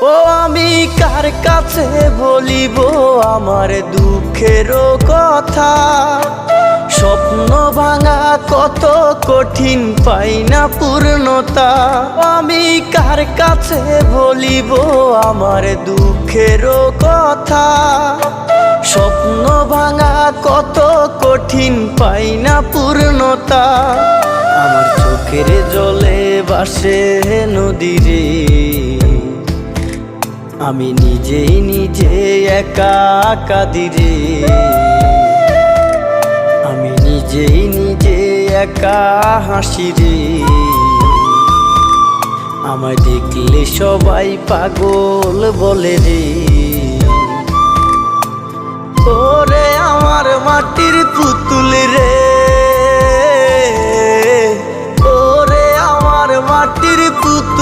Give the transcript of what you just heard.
ও আমি কার কাছে বলিব আমার দুঃখের কথা? স্বপ্ন ভাঙা কত কঠিন, পাই না পূর্ণতা। আমি কার কাছে বলিব আমার দুঃখের কথা? স্বপ্ন ভাঙা কত কঠিন, পাই না পূর্ণতা। আমার চোখের জলে ভাসে নদীরে, আমি নিজেই নিজে একা কাঁদিরে। আমি নিজেই নিজে একা হাসিরে। আমায় দেখলে সবাই পাগল বলে রে। ওরে আমার মাটির পুতুল রে, ওরে আমার মাটির পুতুল